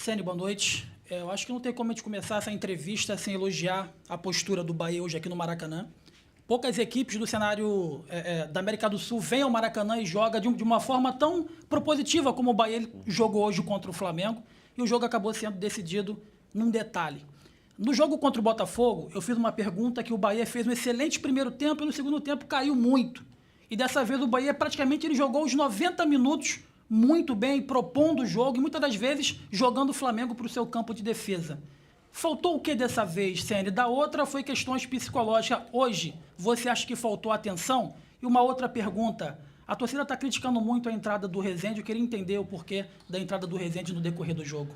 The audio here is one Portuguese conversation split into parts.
Ceni, boa noite. Eu acho que não tem como a gente começar essa entrevista sem elogiar a postura do Bahia hoje aqui no Maracanã. Poucas equipes do cenário da América do Sul vêm ao Maracanã e jogam de uma forma tão propositiva como o Bahia jogou hoje contra o Flamengo. E o jogo acabou sendo decidido num detalhe. No jogo contra o Botafogo, eu fiz uma pergunta que o Bahia fez um excelente primeiro tempo e no segundo tempo caiu muito. E dessa vez o Bahia praticamente ele jogou os 90 minutos muito bem, propondo o jogo e muitas das vezes jogando o Flamengo para o seu campo de defesa. Faltou o que dessa vez, Ceni? Da outra foi questões psicológicas. Hoje, você acha que faltou atenção? E uma outra pergunta. A torcida está criticando muito a entrada do Rezende. Eu queria entender o porquê da entrada do Rezende no decorrer do jogo.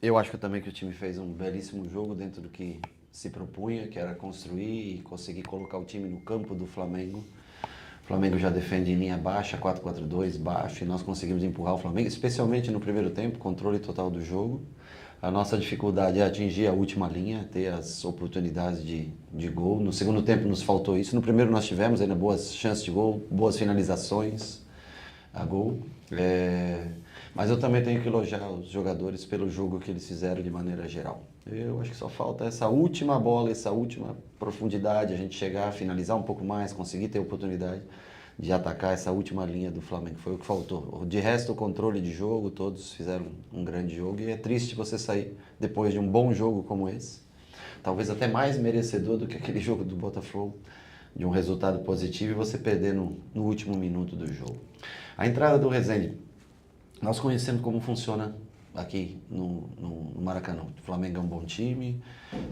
Eu acho também que o time fez um belíssimo jogo dentro do que se propunha, que era construir e conseguir colocar o time no campo do Flamengo. O Flamengo já defende em linha baixa, 4-4-2 baixo, e nós conseguimos empurrar o Flamengo, especialmente no primeiro tempo, controle total do jogo. A nossa dificuldade é atingir a última linha, ter as oportunidades de gol. No segundo tempo nos faltou isso. No primeiro nós tivemos ainda boas chances de gol, boas finalizações a gol. Mas eu também tenho que elogiar os jogadores pelo jogo que eles fizeram de maneira geral. Eu acho que só falta essa última bola, essa última profundidade, a gente chegar, finalizar um pouco mais, conseguir ter oportunidade de atacar essa última linha do Flamengo. Foi o que faltou. De resto, o controle de jogo, todos fizeram um grande jogo. E é triste você sair depois de um bom jogo como esse, talvez até mais merecedor do que aquele jogo do Botafogo, de um resultado positivo, e você perder no último minuto do jogo. A entrada do Rezende, nós conhecemos como funciona aqui no Maracanã. O Flamengo é um bom time,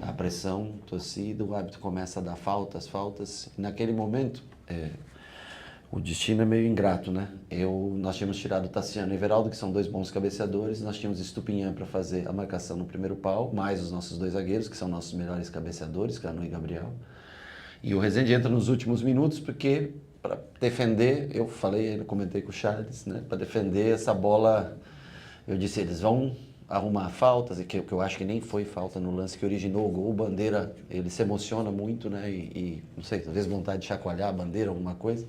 a pressão, torcida, o árbitro começa a dar faltas. Naquele momento, o destino é meio ingrato, né? Nós tínhamos tirado o Tassiano e o Everaldo, que são dois bons cabeceadores, nós tínhamos Estupinhã para fazer a marcação no primeiro pau, mais os nossos dois zagueiros, que são nossos melhores cabeceadores, Canu e Gabriel. E o Rezende entra nos últimos minutos porque, para defender, eu comentei com o Charles, né? Para defender essa bola, eu disse, eles vão arrumar faltas, que eu acho que nem foi falta no lance que originou o gol. O Bandeira, ele se emociona muito, né? E não sei, às vezes vontade de chacoalhar a bandeira, alguma coisa.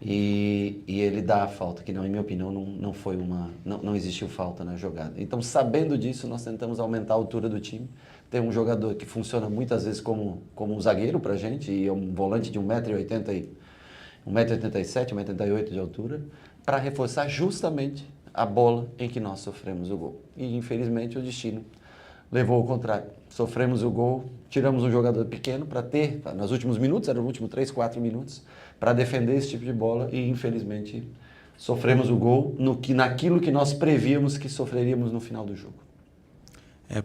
E ele dá a falta, que não, em minha opinião não foi não existiu falta na jogada. Então, sabendo disso, nós tentamos aumentar a altura do time. Tem um jogador que funciona muitas vezes como um zagueiro pra gente, e é um volante de 1,87m, 1,88m de altura, para reforçar justamente a bola em que nós sofremos o gol. E infelizmente o destino levou ao contrário. Sofremos o gol, tiramos um jogador pequeno para ter, nos últimos minutos, eram os últimos 3, 4 minutos, para defender esse tipo de bola, e infelizmente sofremos o gol naquilo que nós prevíamos que sofreríamos no final do jogo.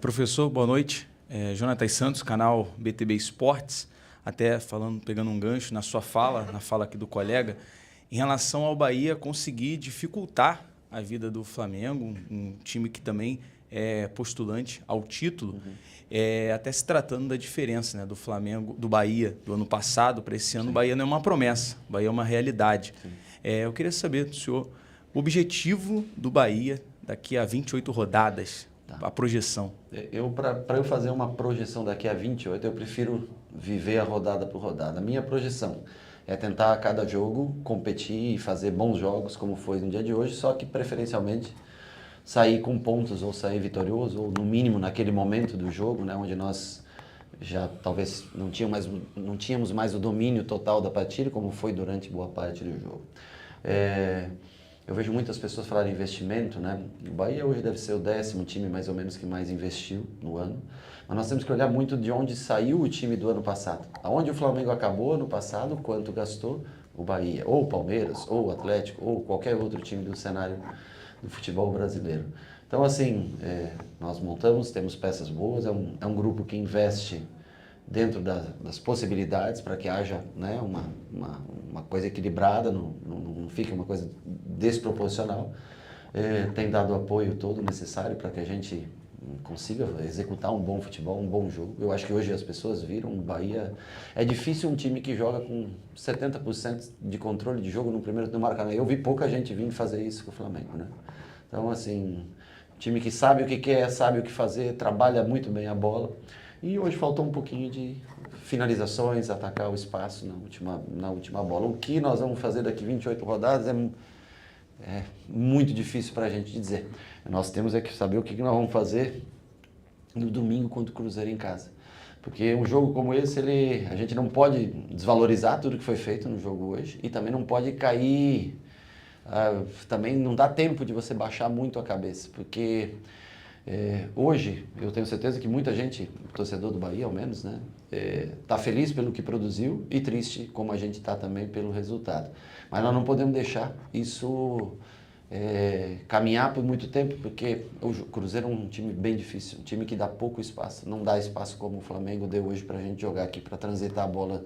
Professor, boa noite. Jonatas Santos, canal BTB Esportes, até pegando um gancho na sua fala, na fala aqui do colega, em relação ao Bahia conseguir dificultar a vida do Flamengo, um time que também é postulante ao título, até se tratando da diferença, né, do Flamengo, do Bahia do ano passado para esse ano. Sim. O Bahia não é uma promessa, o Bahia é uma realidade. Eu queria saber do senhor o objetivo do Bahia daqui a 28 rodadas, a projeção. Para eu fazer uma projeção daqui a 28, eu prefiro viver a rodada por rodada. A minha projeção é tentar a cada jogo competir e fazer bons jogos, como foi no dia de hoje, só que preferencialmente sair com pontos ou sair vitorioso, ou no mínimo naquele momento do jogo, né, onde nós já talvez não tínhamos mais o domínio total da partida, como foi durante boa parte do jogo. Eu vejo muitas pessoas falarem investimento, né? O Bahia hoje deve ser o 10º time mais ou menos que mais investiu no ano, mas nós temos que olhar muito de onde saiu o time do ano passado. Aonde o Flamengo acabou ano passado, quanto gastou o Bahia, ou o Palmeiras, ou o Atlético, ou qualquer outro time do cenário do futebol brasileiro. Então, assim, nós temos peças boas, é um grupo que investe dentro das possibilidades para que haja, né, uma coisa equilibrada, não fique uma coisa desproporcional. Tem dado o apoio todo necessário para que a gente consiga executar um bom futebol, um bom jogo. Eu acho que hoje as pessoas viram o Bahia. É difícil um time que joga com 70% de controle de jogo no Maracanã. Eu vi pouca gente vindo fazer isso com o Flamengo, né? Então, assim, time que sabe o que quer, sabe o que fazer, trabalha muito bem a bola. E hoje faltou um pouquinho de finalizações, atacar o espaço na última bola. O que nós vamos fazer daqui 28 rodadas é muito difícil para a gente dizer. Nós temos que saber o que nós vamos fazer no domingo contra o Cruzeiro em casa. Porque um jogo como esse, a gente não pode desvalorizar tudo que foi feito no jogo hoje e também não pode cair, também não dá tempo de você baixar muito a cabeça, porque hoje eu tenho certeza que muita gente, torcedor do Bahia ao menos, né, tá feliz pelo que produziu e triste como a gente está também pelo resultado. Mas nós não podemos deixar isso caminhar por muito tempo, porque o Cruzeiro é um time bem difícil, um time que dá pouco espaço, não dá espaço como o Flamengo deu hoje para a gente jogar aqui, para transitar a bola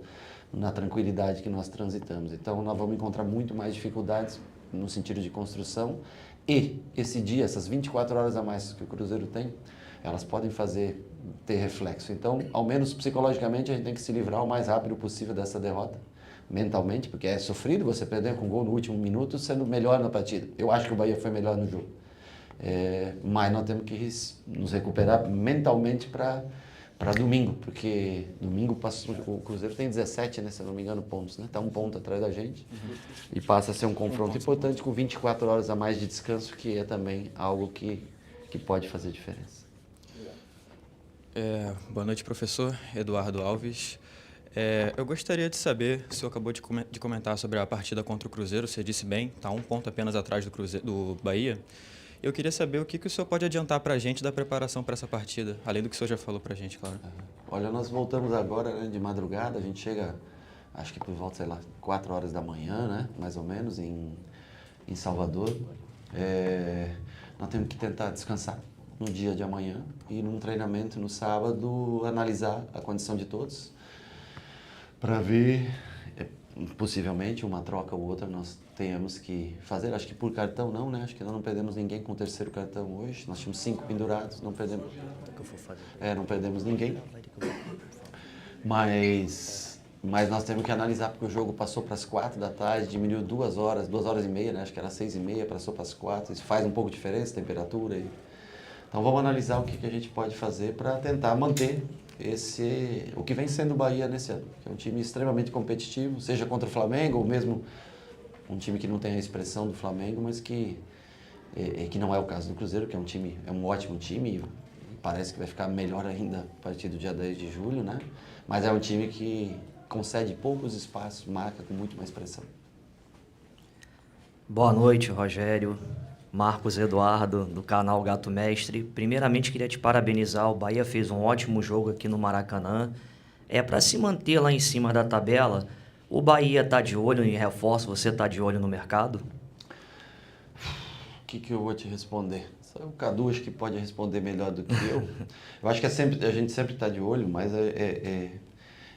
na tranquilidade que nós transitamos. Então nós vamos encontrar muito mais dificuldades no sentido de construção e esse dia, essas 24 horas a mais que o Cruzeiro tem, elas podem ter reflexo. Então, ao menos psicologicamente, a gente tem que se livrar o mais rápido possível dessa derrota, mentalmente, porque é sofrido você perder com gol no último minuto, sendo melhor na partida. Eu acho que o Bahia foi melhor no jogo. Mas nós temos que nos recuperar mentalmente para domingo, porque domingo o Cruzeiro tem 17, né, se eu não me engano, pontos, né? Está um ponto atrás da gente e passa a ser um confronto importante com 24 horas a mais de descanso, que é também algo que pode fazer diferença. Boa noite, professor Eduardo Alves. Eu gostaria de saber, o senhor acabou de comentar sobre a partida contra o Cruzeiro, você disse bem, está um ponto apenas atrás do Bahia. Eu queria saber o que o senhor pode adiantar para a gente da preparação para essa partida, além do que o senhor já falou para a gente, claro. Olha, nós voltamos agora, né, de madrugada, a gente chega, acho que por volta, sei lá, 4 horas da manhã, né, mais ou menos, em Salvador. Nós temos que tentar descansar no dia de amanhã e num treinamento no sábado analisar a condição de todos para ver, possivelmente, uma troca ou outra nós tenhamos que fazer. Acho que por cartão não, né? Acho que nós não perdemos ninguém com o terceiro cartão hoje. Nós tínhamos 5 pendurados, não perdemos. Não perdemos ninguém. Mas nós temos que analisar, porque o jogo passou para as 4 da tarde, diminuiu 2 horas, 2 horas e meia, né? Acho que era 6h30, passou para as 4. Isso faz um pouco de diferença, temperatura. Então vamos analisar o que a gente pode fazer para tentar manter o que vem sendo o Bahia nesse ano, que é um time extremamente competitivo, seja contra o Flamengo ou mesmo um time que não tem a expressão do Flamengo, mas que não é o caso do Cruzeiro, que é um ótimo time e parece que vai ficar melhor ainda a partir do dia 10 de julho, né? Mas é um time que concede poucos espaços, marca com muito mais pressão. Boa noite, Rogério. Marcos Eduardo, do canal Gato Mestre. Primeiramente, queria te parabenizar. O Bahia fez um ótimo jogo aqui no Maracanã. Para se manter lá em cima da tabela, o Bahia está de olho em reforço, você está de olho no mercado? O que eu vou te responder? Só o Cadu acho que pode responder melhor do que eu. Eu acho que a gente sempre está de olho, mas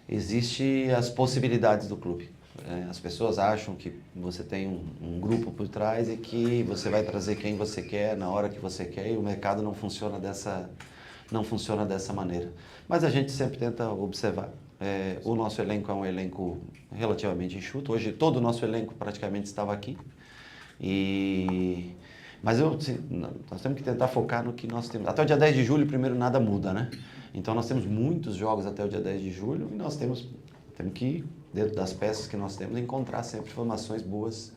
existe as possibilidades do clube. As pessoas acham que você tem um grupo por trás e que você vai trazer quem você quer, na hora que você quer, e o mercado não funciona dessa maneira. Mas a gente sempre tenta observar. O nosso elenco é um elenco relativamente enxuto. Hoje todo o nosso elenco praticamente estava aqui. Mas nós temos que tentar focar no que nós temos. Até o dia 10 de julho, primeiro, nada muda, né? Então nós temos muitos jogos até o dia 10 de julho e nós temos que, dentro das peças que nós temos, encontrar sempre informações boas.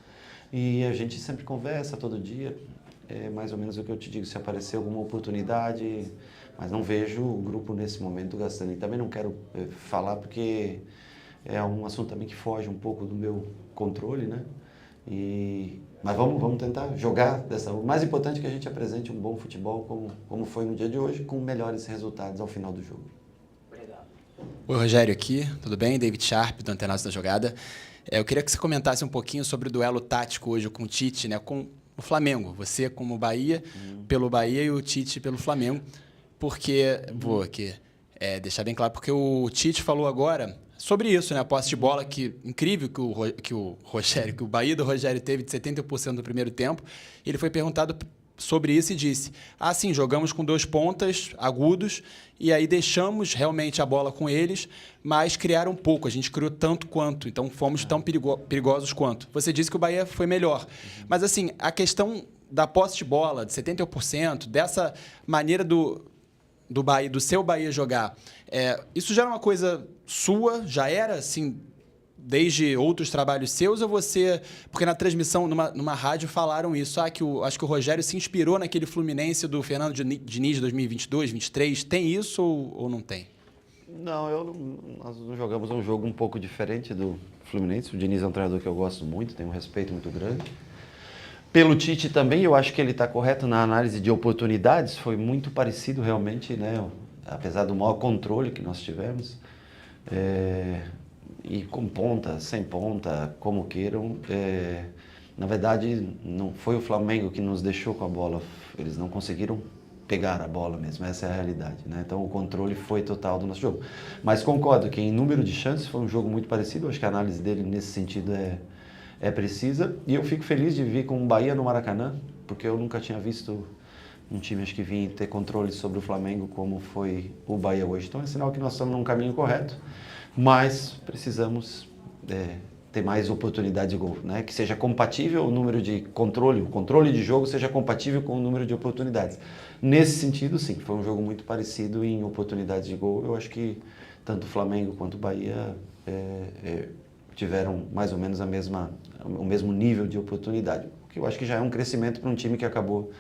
E a gente sempre conversa todo dia, mais ou menos o que eu te digo, se aparecer alguma oportunidade, mas não vejo o grupo nesse momento gastando. E também não quero falar porque é um assunto também que foge um pouco do meu controle, né? Mas vamos tentar jogar o mais importante é que a gente apresente um bom futebol como foi no dia de hoje, com melhores resultados ao final do jogo. Oi, Rogério aqui, tudo bem? David Sharp, do Antenados da Jogada. Eu queria que você comentasse um pouquinho sobre o duelo tático hoje com o Tite, né, com o Flamengo. Você como Bahia, pelo Bahia, e o Tite pelo Flamengo. Porque, vou aqui deixar bem claro, porque o Tite falou agora sobre isso, né, a posse de bola, que incrível que o Bahia do Rogério teve de 70% no primeiro tempo. Ele foi perguntado sobre isso e disse: sim, jogamos com 2 pontas agudos e aí deixamos realmente a bola com eles, mas criaram pouco, a gente criou tanto quanto, então fomos tão perigosos quanto. Você disse que o Bahia foi melhor, mas assim, a questão da posse de bola, de 70%, dessa maneira do Bahia, do seu Bahia jogar, isso já era uma coisa sua, já era assim, desde outros trabalhos seus ou você... Porque na transmissão, numa rádio, falaram isso. Acho que o Rogério se inspirou naquele Fluminense do Fernando Diniz de 2022, 2023. Tem isso ou não tem? Não, nós não jogamos um jogo um pouco diferente do Fluminense. O Diniz é um treinador que eu gosto muito, tenho um respeito muito grande. Pelo Tite também, eu acho que ele está correto na análise de oportunidades. Foi muito parecido realmente, né? Apesar do maior controle que nós tivemos. E com ponta, sem ponta, como queiram. Na verdade, não foi o Flamengo que nos deixou com a bola. Eles não conseguiram pegar a bola mesmo, essa é a realidade, né? Então o controle foi total do nosso jogo. Mas concordo que em número de chances foi um jogo muito parecido, acho que a análise dele nesse sentido é precisa. E eu fico feliz de vir com o Bahia no Maracanã, porque eu nunca tinha visto um time acho que vinha ter controle sobre o Flamengo como foi o Bahia hoje. Então é sinal que nós estamos num caminho correto, mas precisamos ter mais oportunidade de gol, né? Que seja compatível o número de controle, o controle de jogo seja compatível com o número de oportunidades. Nesse sentido, sim, foi um jogo muito parecido em oportunidades de gol. Eu acho que tanto o Flamengo quanto o Bahia tiveram mais ou menos o mesmo nível de oportunidade, o que eu acho que já é um crescimento para um time que acabou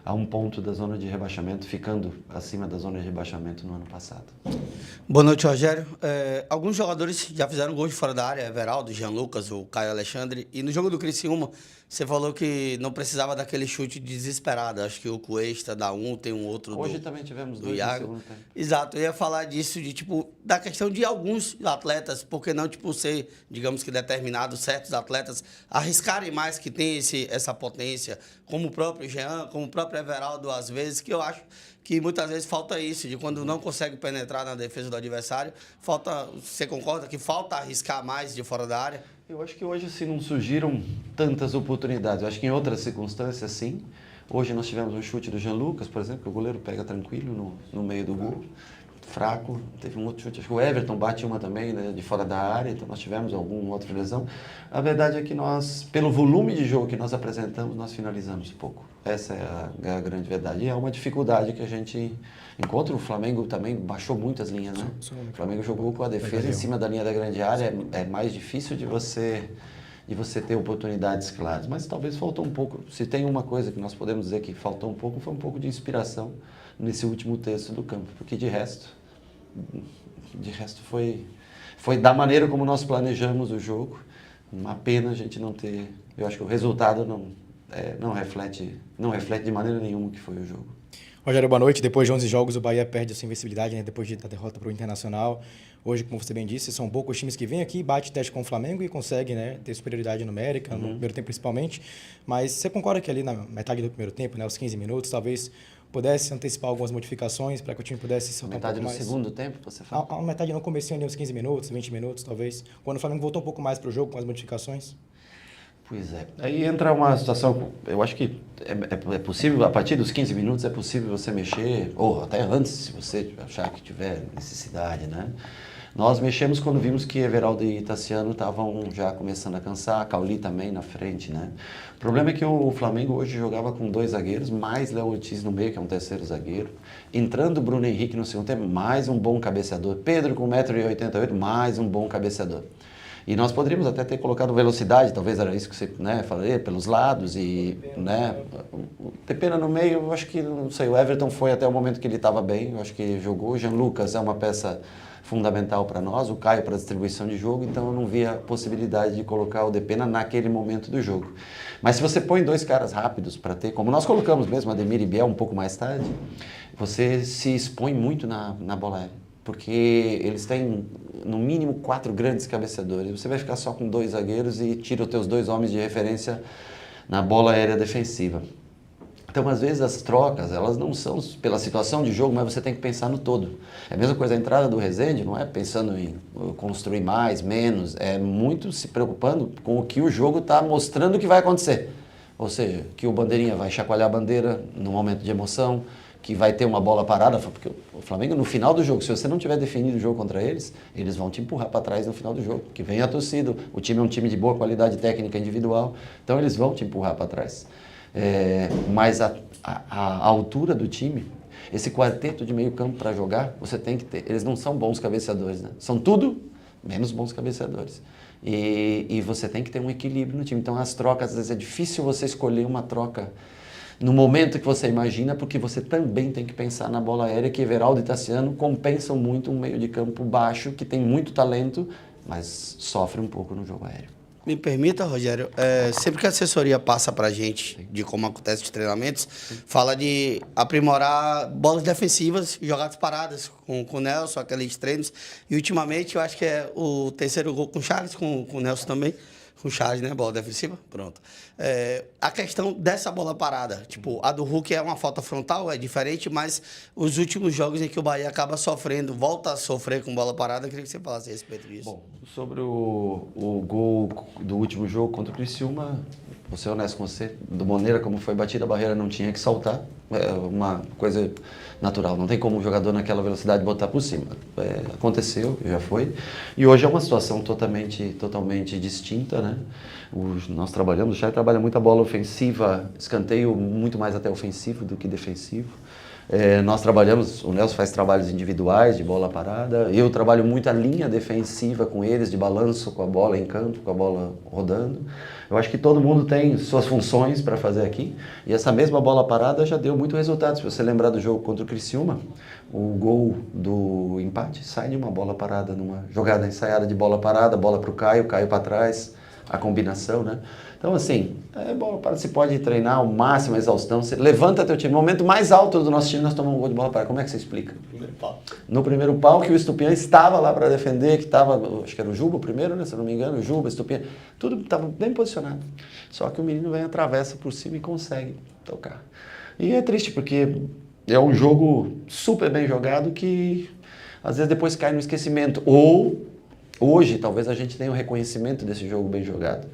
a um ponto da zona de rebaixamento, ficando acima da zona de rebaixamento no ano passado. Boa noite, Rogério. Alguns jogadores já fizeram gols de fora da área, Everaldo, Jean Lucas, o Caio Alexandre. E no jogo do Criciúma, você falou que não precisava daquele chute desesperado. Acho que o Cuesta dá um, tem um outro Hoje também tivemos do dois no Iago. segundo tempo. Exato, eu ia falar disso, da questão de alguns atletas, porque não, ser, digamos que determinados, certos atletas, arriscarem mais, que tem essa potência, como o próprio Jean, como o próprio Everaldo, às vezes, que eu acho que muitas vezes falta isso, de quando não consegue penetrar na defesa do adversário, você concorda que falta arriscar mais de fora da área? Eu acho que hoje assim, não surgiram tantas oportunidades. Eu acho que em outras circunstâncias, sim. Hoje nós tivemos um chute do Jean Lucas, por exemplo, que o goleiro pega tranquilo no meio do gol. Fraco. Teve um outro chute, acho que o Everton bate uma também, né, de fora da área, então nós tivemos alguma outra lesão. A verdade é que nós, pelo volume de jogo que nós apresentamos, nós finalizamos pouco. Essa é a grande verdade. E é uma dificuldade que a gente encontra. O Flamengo também baixou muitas linhas, né? O Flamengo jogou com a defesa em cima da linha da grande área. É mais difícil de você ter oportunidades claras. Mas talvez faltou um pouco. Se tem uma coisa que nós podemos dizer que faltou um pouco, foi um pouco de inspiração nesse último terço do campo. Porque de resto foi da maneira como nós planejamos o jogo. Uma pena a gente não ter... Eu acho que o resultado não reflete de maneira nenhuma o que foi o jogo. Rogério, boa noite. Depois de 11 jogos, o Bahia perde a sua invencibilidade, né? Depois da derrota para o Internacional. Hoje, como você bem disse, são poucos times que vêm aqui, bate teste com o Flamengo e conseguem, né, ter superioridade numérica, no primeiro tempo principalmente. Mas você concorda que ali na metade do primeiro tempo, né, os 15 minutos, talvez pudesse antecipar algumas modificações para que o time pudesse soltar um pouco mais? Metade do segundo tempo, você fala? A metade no comecinho ali, uns 15 minutos, 20 minutos, talvez. Quando o Flamengo voltou um pouco mais para o jogo com as modificações. Pois é. Aí entra uma situação, eu acho que é possível, a partir dos 15 minutos é possível você mexer, ou até antes, se você achar que tiver necessidade, né? Nós mexemos quando vimos que Everaldo e Tassiano estavam já começando a cansar, Cauli também na frente, né? O problema é que o Flamengo hoje jogava com 2 zagueiros, mais Léo Ortiz no meio, que é um terceiro zagueiro. Entrando o Bruno Henrique no segundo tempo, mais um bom cabeceador. Pedro com 1,88 m, mais um bom cabeceador. E nós poderíamos até ter colocado velocidade, talvez era isso que você, né, falei, pelos lados e, né, o Pepena no meio, eu acho que, não sei, o Everton foi até o momento que ele estava bem, eu acho que jogou, o Jean Lucas é uma peça fundamental para nós, o Caio para a distribuição de jogo, então eu não via a possibilidade de colocar o Depena naquele momento do jogo. Mas se você põe 2 caras rápidos para ter, como nós colocamos mesmo, Ademir e Biel um pouco mais tarde, você se expõe muito na bola aérea. Porque eles têm, no mínimo, 4 grandes cabeceadores. Você vai ficar só com 2 zagueiros e tira os teus 2 homens de referência na bola aérea defensiva. Então, às vezes, as trocas, elas não são pela situação de jogo, mas você tem que pensar no todo. É a mesma coisa, a entrada do Rezende não é pensando em construir mais, menos, é muito se preocupando com o que o jogo está mostrando que vai acontecer. Ou seja, que o bandeirinha vai chacoalhar a bandeira no momento de emoção, que vai ter uma bola parada, porque o Flamengo no final do jogo, se você não tiver definido o jogo contra eles, eles vão te empurrar para trás no final do jogo, que vem a torcida, o time é um time de boa qualidade técnica individual, então eles vão te empurrar para trás. Mas a altura do time, esse quarteto de meio campo para jogar, você tem que ter, eles não são bons cabeceadores, né? São tudo menos bons cabeceadores. E você tem que ter um equilíbrio no time. Então, as trocas, às vezes é difícil você escolher uma troca no momento que você imagina, porque você também tem que pensar na bola aérea, que Everaldo e Tassiano compensam muito um meio de campo baixo, que tem muito talento, mas sofre um pouco no jogo aéreo. Me permita, Rogério, sempre que a assessoria passa para a gente de como acontece os treinamentos, fala de aprimorar bolas defensivas, jogadas paradas com o Nelson, aqueles treinos. E ultimamente eu acho que é o terceiro gol com o Charles, com o Nelson também. Com o Charles, né? Bola defensiva, pronto. A questão dessa bola parada, tipo, a do Hulk é uma falta frontal, é diferente, mas os últimos jogos em que o Bahia acaba sofrendo, volta a sofrer com bola parada, eu queria que você falasse a respeito disso. Bom, sobre o gol do último jogo contra o Criciúma, vou ser honesto com você, da maneira como foi batida a barreira não tinha que saltar, é uma coisa natural, não tem como um jogador naquela velocidade botar por cima. Aconteceu, já foi, e hoje é uma situação totalmente distinta, né? Nós trabalhamos, o Chay trabalha muita bola ofensiva, escanteio muito mais até ofensivo do que defensivo. Nós trabalhamos, o Nelson faz trabalhos individuais de bola parada, eu trabalho muito a linha defensiva com eles, de balanço com a bola em campo, com a bola rodando. Eu acho que todo mundo tem suas funções para fazer aqui, e essa mesma bola parada já deu muito resultado. Se você lembrar do jogo contra o Criciúma, o gol do empate sai de uma bola parada, numa jogada ensaiada de bola parada, bola para o Caio para trás, a combinação, né? Então, assim, bola parada, você pode treinar ao máximo, a exaustão, você levanta teu time. No momento mais alto do nosso time, nós tomamos um gol de bola parada. Como é que você explica? No primeiro pau, que o Estupião estava lá para defender, que estava, acho que era o Juba o primeiro, né? Se eu não me engano, o Juba, o Estupião, tudo estava bem posicionado. Só que o menino vem, atravessa por cima e consegue tocar. E é triste, porque é um jogo super bem jogado que, às vezes, depois cai no esquecimento. Ou, hoje, talvez a gente tenha o reconhecimento desse jogo bem jogado.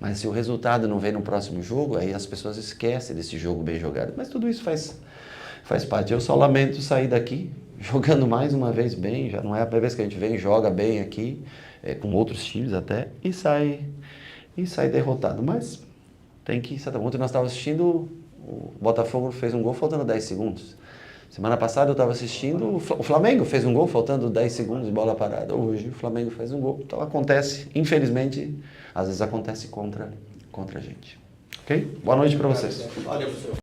Mas se o resultado não vem no próximo jogo, aí as pessoas esquecem desse jogo bem jogado. Mas tudo isso faz parte. Eu só lamento sair daqui jogando mais uma vez bem. Já não é a primeira vez que a gente vem, joga bem aqui, com outros times até, e sai derrotado. Mas tem que... Ontem nós estávamos assistindo, o Botafogo fez um gol faltando 10 segundos. Semana passada eu estava assistindo, o Flamengo fez um gol faltando 10 segundos de bola parada. Hoje o Flamengo fez um gol. Então acontece, infelizmente, às vezes acontece contra a gente. Ok? Boa noite para vocês. Valeu, professor.